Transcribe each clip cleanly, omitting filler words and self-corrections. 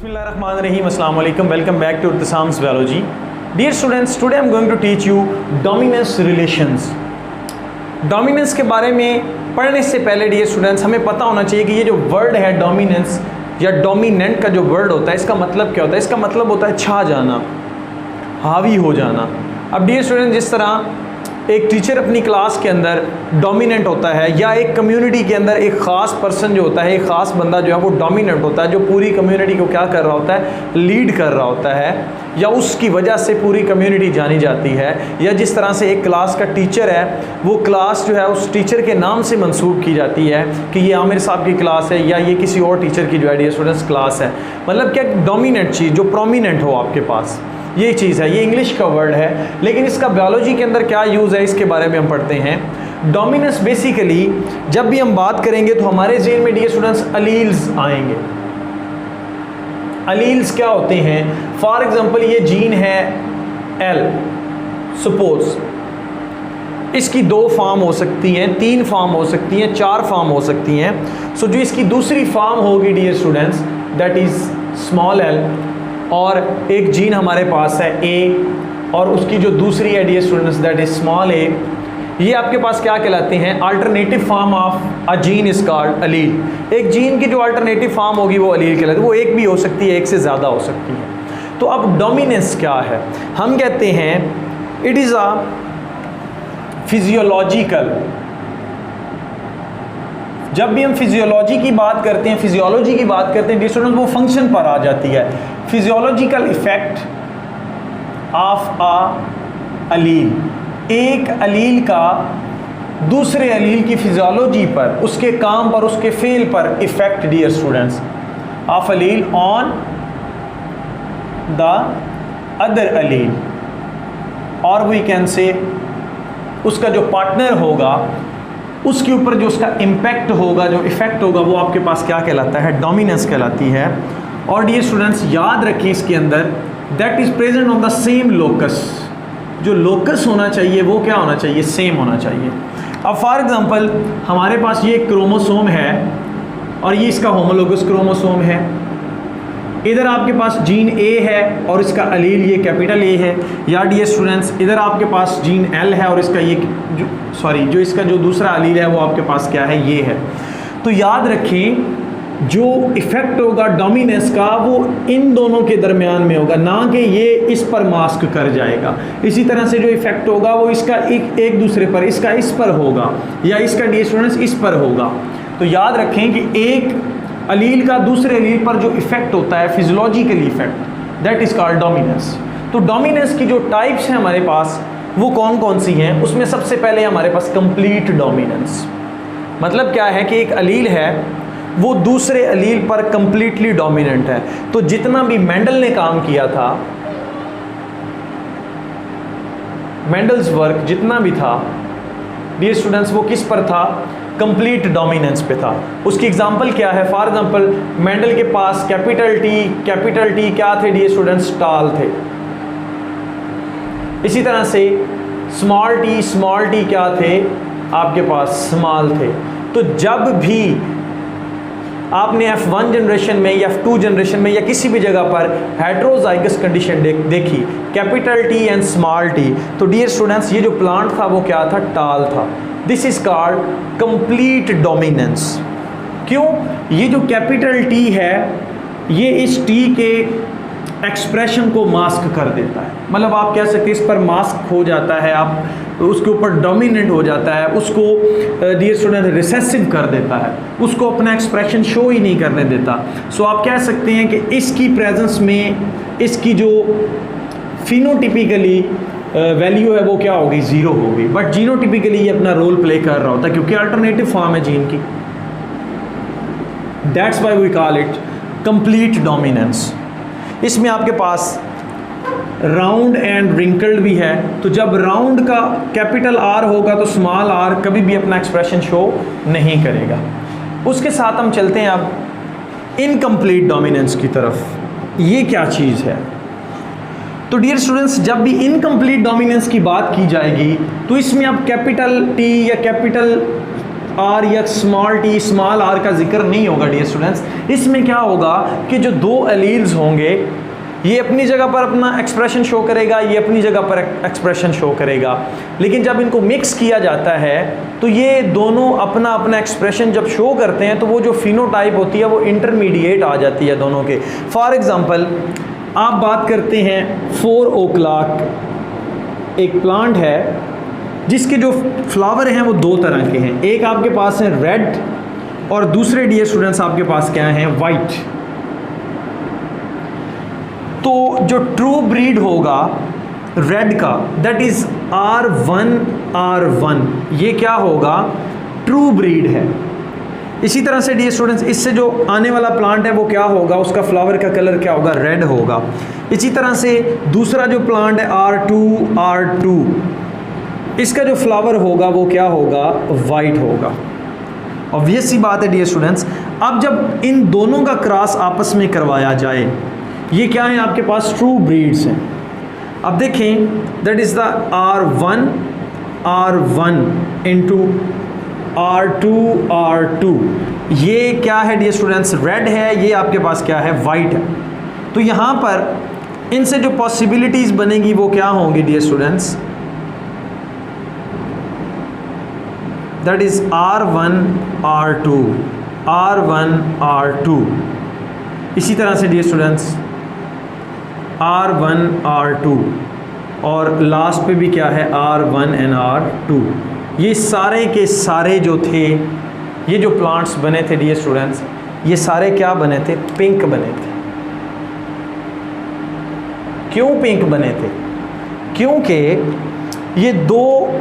Bismillahirrahmanirrahim. Assalamu alaikum. Welcome back to Irtisam's Biology. Dear students, today I am going to teach you dominance relations. Dominance के बारे में पढ़ने से पहले dear students हमें पता होना चाहिए कि ये जो वर्ड है डोमिनेंस या डोमिनेंट का जो वर्ड होता है इसका मतलब क्या होता है। इसका मतलब होता है छा जाना, हावी हो जाना। अब डियर स्टूडेंट जिस तरह एक टीचर अपनी क्लास के अंदर डोमिनेंट होता है या एक कम्युनिटी के अंदर एक ख़ास पर्सन जो होता है, एक ख़ास बंदा जो है वो डोमिनेंट होता है, जो पूरी कम्युनिटी को क्या कर रहा होता है, लीड कर रहा होता है, या उसकी वजह से पूरी कम्युनिटी जानी जाती है। या जिस तरह से एक क्लास का टीचर है वो क्लास जो है उस टीचर के नाम से मंसूब की जाती है कि ये आमिर साहब की क्लास है या ये किसी और टीचर की जो है डियर स्टूडेंट्स क्लास है। मतलब क्या डोमिनेंट चीज़ जो प्रोमिनेंट हो आपके पास, ये चीज़ है। ये इंग्लिश का वर्ड है लेकिन इसका बायोलॉजी के अंदर क्या यूज़ है इसके बारे में हम पढ़ते हैं। डोमिनेंस बेसिकली जब भी हम बात करेंगे तो हमारे ज़हन में डियर स्टूडेंट्स अलील्स आएंगे। अलील्स क्या होते हैं? फॉर एग्जांपल ये जीन है एल, सपोज इसकी 2 फॉर्म हो सकती हैं, 3 फॉर्म हो सकती हैं, 4 फॉर्म हो सकती हैं। सो जो इसकी दूसरी फॉर्म होगी dear students that is small l, और एक जीन हमारे पास है ए और उसकी जो दूसरी है dear students that is small a. ये आपके पास क्या कहलाते हैं? Alternative form of a gene is called allele. एक जीन की जो अल्टरनेटिव फॉर्म होगी वो अलील कहलाती है। वो एक भी हो सकती है, एक से ज़्यादा हो सकती है। तो अब डोमिनेंस क्या है? हम कहते हैं इट इज़ अ फिजियोलॉजिकल। जब भी हम फिजियोलॉजी की बात करते हैं, फिजियोलॉजी की बात करते हैं डियर स्टूडेंट्स, वो फंक्शन पर आ जाती है। फिजियोलॉजिकल इफेक्ट ऑफ अ अलील, एक अलील का दूसरे अलील की फिजियोलॉजी पर, उसके काम पर, उसके फेल पर effect dear students of allele on the other allele, और वी कैन से उसका जो पार्टनर होगा उसके ऊपर जो उसका इम्पैक्ट होगा, जो इफेक्ट होगा, वो आपके पास क्या कहलाता है? डोमिनेंस कहलाती है। और डियर स्टूडेंट्स याद रखिए इसके अंदर that is present on the same locus. जो लोकस होना चाहिए वो क्या होना चाहिए? सेम होना चाहिए। अब फॉर एग्जांपल हमारे पास ये क्रोमोसोम है और ये इसका होमोलोगस क्रोमोसोम है। इधर आपके पास जीन ए है और इसका अलील ये कैपिटल ए है। या डियर स्टूडेंट्स इधर आपके पास जीन एल है और इसका ये जो इसका जो दूसरा अलील है वो आपके पास क्या है? ये है। तो याद रखें जो इफेक्ट होगा डोमिनेंस का वो इन दोनों के दरमियान में होगा, ना कि ये इस पर मास्क कर जाएगा। इसी तरह से जो इफेक्ट होगा वो इसका एक दूसरे पर, इसका इस पर होगा या इसका डियर स्टूडेंट्स इस पर होगा। तो याद रखें कि एक अलील का दूसरे अलील पर जो इफेक्ट होता है physiological effect that is called dominance. तो डोमिनेंस की जो टाइप्स हैं हमारे पास वो कौन कौन सी हैं? उसमें सबसे पहले हमारे पास कंप्लीट डोमिनेंस। मतलब क्या है कि एक अलील है वो दूसरे अलील पर कंप्लीटली डोमिनेंट है। तो जितना भी मेंडल ने काम किया था, मेंडल्स वर्क जितना भी था डियर स्टूडेंट्स वो किस पर था? कंप्लीट डोमिनेंस पे था। उसकी एग्जांपल क्या है? फॉर एग्जांपल मेंडल के पास कैपिटल टी क्या थे डियर स्टूडेंट्स? टाल थे। इसी तरह से स्मॉल टी क्या थे? आपके पास स्मॉल थे। तो जब भी आपने F1 जनरेशन में या F2 जनरेशन में या किसी भी जगह पर हेट्रोजाइगस कंडीशन देखी, capital T and small T, तो डियर स्टूडेंट्स ये जो प्लांट था वो क्या था? टाल था। This is called complete dominance. क्यों? ये जो कैपिटल टी है ये इस टी के एक्सप्रेशन को मास्क कर देता है। मतलब आप कह सकते हैं इस पर मास्क हो जाता है, आप उसके ऊपर डोमिनेंट हो जाता है, उसको डियर स्टूडेंट रिसेसिव कर देता है, उसको अपना एक्सप्रेशन शो ही नहीं करने देता। सो आप कह सकते हैं कि इसकी प्रेजेंस में इसकी जो फिनोटिपिकली वैल्यू है वो क्या होगी? 0 होगी। बट जीनोटिपिकली ये अपना रोल प्ले कर रहा होता है क्योंकि अल्टरनेटिव फॉर्म है जीन की। That's why we call it complete dominance. इसमें आपके पास राउंड एंड रिंकल्ड भी है। तो जब राउंड का कैपिटल आर होगा तो स्मॉल आर कभी भी अपना एक्सप्रेशन शो नहीं करेगा। उसके साथ हम चलते हैं अब इनकम्प्लीट डोमिनेंस की तरफ। ये क्या चीज़ है? तो डियर स्टूडेंट्स जब भी इनकम्प्लीट डोमिनेंस की बात की जाएगी तो इसमें अब कैपिटल टी या कैपिटल आर या स्मॉल टी स्मॉल आर का जिक्र नहीं होगा डियर स्टूडेंट्स। इसमें क्या होगा कि जो दो एलील्स होंगे ये अपनी जगह पर अपना एक्सप्रेशन शो करेगा, ये अपनी जगह पर एक्सप्रेशन शो करेगा, लेकिन जब इनको मिक्स किया जाता है तो ये दोनों अपना अपना एक्सप्रेशन जब शो करते हैं तो वो जो फिनोटाइप होती है वो इंटरमीडिएट आ जाती है दोनों के। फॉर एग्जांपल आप बात करते हैं 4 o'clock, एक प्लांट है जिसके जो फ्लावर हैं वो दो तरह के हैं, एक आपके पास है रेड और दूसरे डियर स्टूडेंट्स आपके पास क्या हैं, वाइट। तो जो ट्रू ब्रीड होगा रेड का दैट इज R1, ये क्या होगा, ट्रू ब्रीड है। इसी तरह से डियर स्टूडेंट्स इससे जो आने वाला प्लांट है वो क्या होगा, उसका फ्लावर का कलर क्या होगा, रेड होगा। इसी तरह से दूसरा जो प्लांट है R2, इसका जो फ्लावर होगा वो क्या होगा, वाइट होगा। ऑब्वियस सी बात है डियर स्टूडेंट्स। अब जब इन दोनों का क्रॉस आपस में करवाया जाए, ये क्या है आपके पास, ट्रू ब्रीड्स हैं। अब देखें that is the R1 into R2, ये क्या है डियर स्टूडेंट्स, रेड है, ये आपके पास क्या है, वाइट है। तो यहाँ पर इनसे जो पॉसिबिलिटीज़ बनेगी वो क्या होंगी dear students, that is R1, R2। इसी तरह से डियर स्टूडेंट्स R1, R2 और लास्ट पे भी क्या है, R1 and R2। ये सारे के सारे जो थे, ये जो प्लांट्स बने थे डियर स्टूडेंट्स, ये सारे क्या बने थे, पिंक बने थे। क्यों पिंक बने थे, क्योंकि ये दो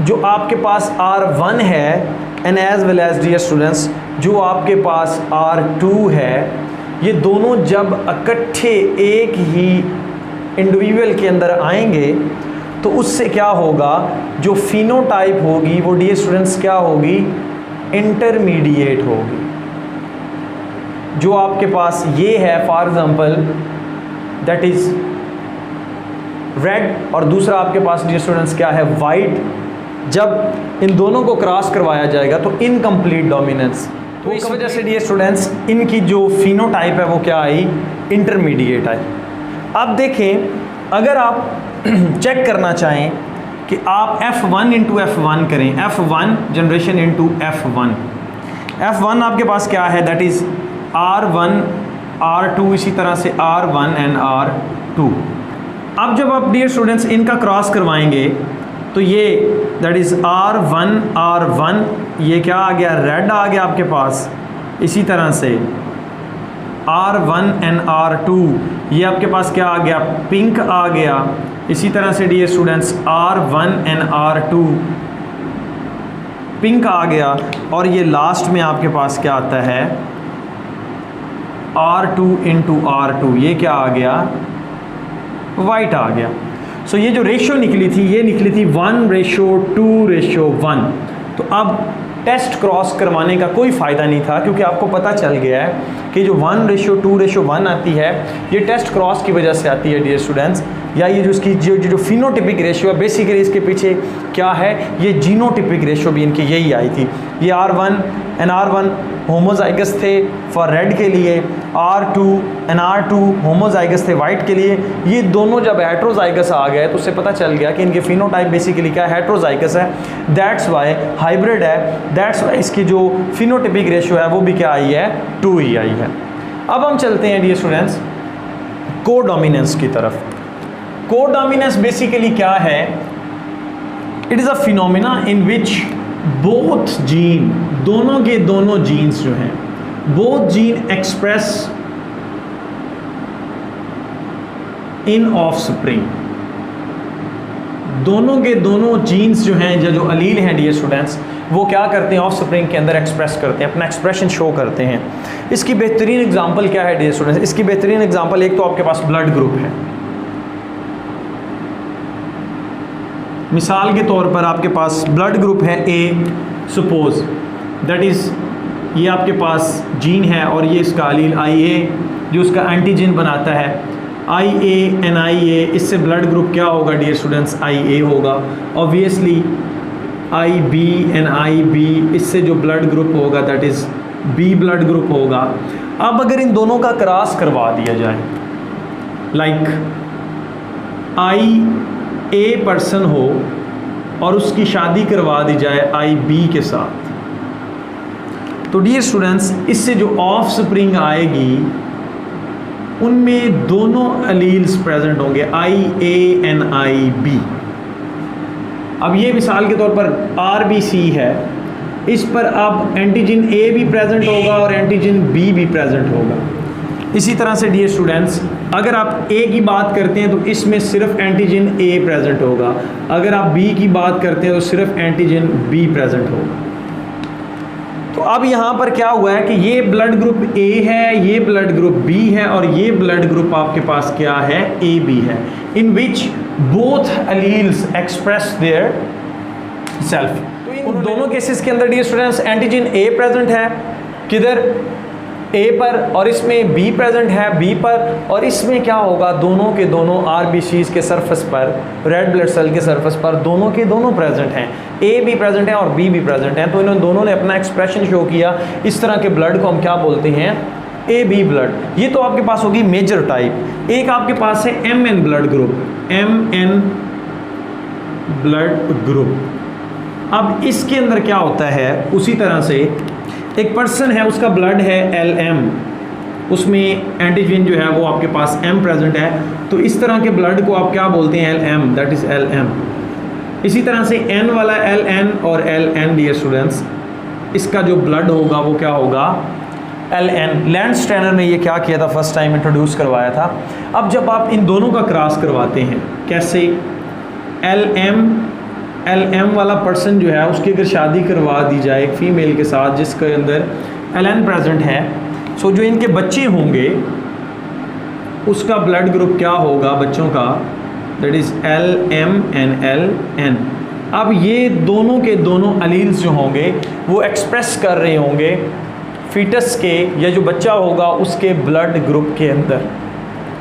जो आपके पास R1 है and as well as dear students जो आपके पास R2 है, ये दोनों जब इकट्ठे एक ही इंडिविजुअल के अंदर आएंगे तो उससे क्या होगा, जो फिनोटाइप होगी वो डियर स्टूडेंट्स क्या होगी, इंटरमीडिएट होगी। जो आपके पास ये है for example that is red और दूसरा आपके पास डियर स्टूडेंट्स क्या है, वाइट। जब इन दोनों को क्रॉस करवाया जाएगा तो इनकम्प्लीट डोमिनेंस। तो इस वजह से डियर स्टूडेंट्स इनकी जो फिनोटाइप है वो क्या आई, इंटरमीडिएट आई। अब देखें अगर आप चेक करना चाहें कि आप F1 इंटू F1 करें, F1 जनरेशन इंटू F1 आपके पास क्या है, दैट इज़ R1, R2, इसी तरह से R1 एंड R2। अब जब आप डियर स्टूडेंट्स इनका क्रॉस करवाएंगे तो ये दैट इज़ R1, ये क्या आ गया, रेड आ गया आपके पास। इसी तरह से R1 एंड R2 ये आपके पास क्या आ गया, पिंक आ गया। इसी तरह से dear students R1 and R2 pink आ गया और ये लास्ट में आपके पास क्या आता है, R2 इंटू R2, ये क्या आ गया, वाइट आ गया। सो ये जो रेशो निकली थी ये निकली थी 1:2:1। तो अब टेस्ट क्रॉस करवाने का कोई फ़ायदा नहीं था क्योंकि आपको पता चल गया है कि जो 1:2:1 आती है ये टेस्ट क्रॉस की वजह से आती है डियर स्टूडेंट्स, या ये जो इसकी जो फिनोटिपिक रेशियो है बेसिकली इसके पीछे क्या है, ये जीनोटिपिक रेशियो भी इनकी यही आई थी। ये R1 एंड R1 होमोजाइगस थे फॉर रेड के लिए, R2 एंड R2 होमोजाइगस थे वाइट के लिए। ये दोनों जब हेट्रोजाइगस आ गए तो उससे पता चल गया कि इनके फिनोटाइप बेसिकली क्या है, हेट्रोजाइगस है, दैट्स वाई हाइब्रिड है, दैट्स वाई इसकी जो फिनोटिपिक रेशियो है वो भी क्या आई है, 2 ही आई है। अब हम चलते हैं डियर स्टूडेंट्स कोडोमिनेंस की तरफ। कोडोमिनेंस बेसिकली क्या है, it is a phenomena in which both gene, दोनों के दोनों जीन्स जो हैं, both gene express in offspring, दोनों के दोनों जीन्स जो हैं जो अलील हैं डियर स्टूडेंट्स वो क्या करते हैं, ऑफस्प्रिंग के अंदर एक्सप्रेस करते हैं, अपना एक्सप्रेशन शो करते हैं। इसकी बेहतरीन एग्जांपल क्या है डियर स्टूडेंट्स, इसकी बेहतरीन एग्जांपल एक तो आपके पास ब्लड ग्रुप है। मिसाल के तौर पर आपके पास ब्लड ग्रुप है ए, सपोज दैट इज़ ये आपके पास जीन है और ये इसका अलील IA जो उसका एंटीजन बनाता है, IA NIA, इससे ब्लड ग्रुप क्या होगा डियर स्टूडेंट्स, IA होगा। ऑब्वियसली IB एंड IB, इससे जो ब्लड ग्रुप होगा that is B blood group होगा। अब अगर इन दोनों का क्रॉस करवा दिया जाए, लाइक IA पर्सन हो और उसकी शादी करवा दी जाए IB के साथ, तो डियर स्टूडेंट्स इससे जो ऑफ स्प्रिंग आएगी उनमें दोनों एलील्स प्रेजेंट होंगे IA एंड IB। अब ये मिसाल के तौर पर RBC है, इस पर अब एंटीजन A भी प्रेजेंट होगा और एंटीजन B भी प्रेजेंट होगा। इसी तरह से डियर स्टूडेंट्स अगर आप A की बात करते हैं तो इसमें सिर्फ एंटीजन A प्रेजेंट होगा, अगर आप B की बात करते हैं तो सिर्फ एंटीजन B प्रेजेंट होगा। तो अब यहाँ पर क्या हुआ है कि ये ब्लड ग्रुप A है, ये ब्लड ग्रुप B है और ये ब्लड ग्रुप आपके पास क्या है, AB है, in which both alleles express their self. तो इन दोनों केसेस के अंदर dear students antigen A present है किधर, A पर, और इसमें B प्रेजेंट है B पर, और इसमें क्या होगा, दोनों के दोनों RBCs के सरफेस पर, रेड ब्लड सेल के सरफेस पर दोनों के दोनों प्रेजेंट हैं, A भी प्रेजेंट है और B भी प्रेजेंट है। तो इन दोनों ने अपना एक्सप्रेशन शो किया। इस तरह के ब्लड को हम क्या बोलते हैं, AB ब्लड। ये तो आपके पास होगी मेजर टाइप। एक आपके पास है MN blood group, MN blood group. अब इसके अंदर क्या होता है, उसी तरह से एक पर्सन है, उसका ब्लड है LM, उसमें एंटीजन जो है वो आपके पास M प्रेजेंट है, तो इस तरह के ब्लड को आप क्या बोलते हैं, LM, दैट इज LM। इसी तरह से N वाला LN और LN डियर स्टूडेंट्स, इसका जो ब्लड होगा वो क्या होगा, LN। लैंड स्ट्रेनर ने ये क्या किया था, फर्स्ट टाइम इंट्रोड्यूस करवाया था। अब जब आप इन दोनों का क्रॉस करवाते हैं, कैसे, LM वाला पर्सन जो है उसकी अगर शादी करवा दी जाए एक फीमेल के साथ जिसके अंदर LN प्रेजेंट है, सो जो इनके बच्चे होंगे उसका ब्लड ग्रुप क्या होगा बच्चों का, that is LM and LN। अब ये दोनों के दोनों एलील्स जो होंगे वो एक्सप्रेस कर रहे होंगे फीटस के, या जो बच्चा होगा उसके ब्लड ग्रुप के अंदर,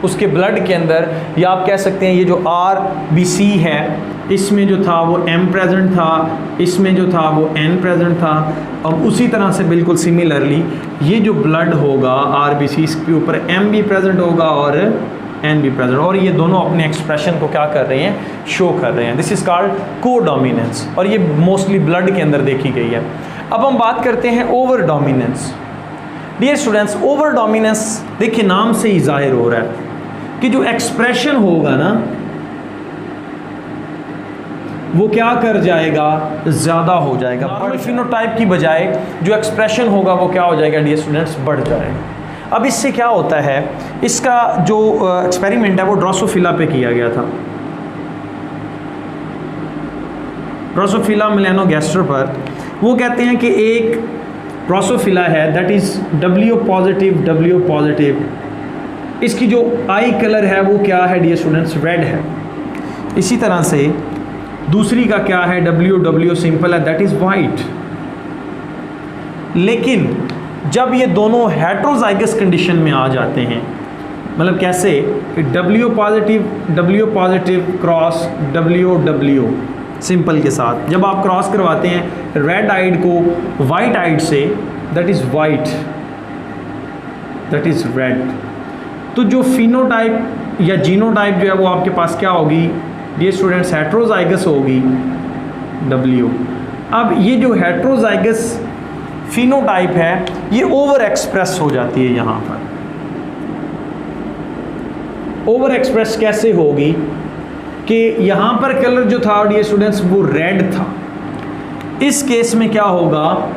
उसके ब्लड के अंदर, या आप कह सकते हैं ये जो RBC है इसमें जो था वो M प्रेजेंट था, इसमें जो था वो N प्रेजेंट था, और उसी तरह से बिल्कुल सिमिलरली ये जो ब्लड होगा RBC इसके ऊपर M भी प्रेजेंट होगा और N भी प्रेजेंट, और ये दोनों अपने एक्सप्रेशन को क्या कर रहे हैं, शो कर रहे हैं। दिस इज़ कॉल्ड कोडोमिनेंस, और ये मोस्टली ब्लड के अंदर देखी गई है। अब हम बात करते हैं over dominance. Dear students over dominance देखिए नाम से ही जाहिर हो रहा है कि जो एक्सप्रेशन होगा ना वो क्या कर जाएगा, ज़्यादा हो जाएगा। नॉर्मल फिनोटाइप की बजाय जो एक्सप्रेशन होगा वो क्या हो जाएगा डियर स्टूडेंट्स, बढ़ जाएगा। अब इससे क्या होता है, इसका जो एक्सपेरिमेंट है वो ड्रोसोफिला पे किया गया था, ड्रोसोफिला मेलानोगैस्टर पर। वो कहते हैं कि एक ड्रोसोफिला है दैट इज़ W पॉजिटिव, इसकी जो आई कलर है वो क्या है डियर स्टूडेंट्स, रेड है। इसी तरह से दूसरी का क्या है, W सिंपल है, दैट इज़ वाइट। लेकिन जब ये दोनों हेट्रोजाइगस कंडीशन में आ जाते हैं, मतलब कैसे कि W positive cross W simple के साथ, जब आप क्रॉस करवाते हैं रेड आइड को वाइट आइड से, that is white, that is red. तो जो फिनोटाइप या जीनोटाइप जो है वो आपके पास क्या होगी डियर स्टूडेंट्स, हेट्रोजाइगस होगी W। अब ये जो हेट्रोजाइगस फिनोटाइप है ये ओवर एक्सप्रेस हो जाती है यहाँ पर। ओवर एक्सप्रेस कैसे होगी कि यहाँ पर कलर जो था डियर स्टूडेंट्स वो रेड था, इस केस में क्या होगा,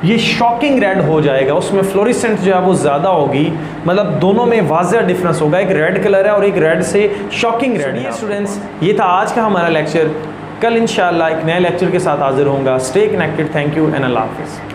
ये शॉकिंग रेड हो जाएगा, उसमें फ्लोरिसेंट जो है वो ज़्यादा होगी, मतलब दोनों में वाज़ह डिफरेंस होगा, एक रेड कलर है और एक रेड से शॉकिंग रेड है। स्टूडेंट्स ये था आज का हमारा लेक्चर, कल इंशाल्लाह एक नए लेक्चर के साथ हाजिर होऊंगा। Stay connected, thank you and अल्लाह हाफिज़।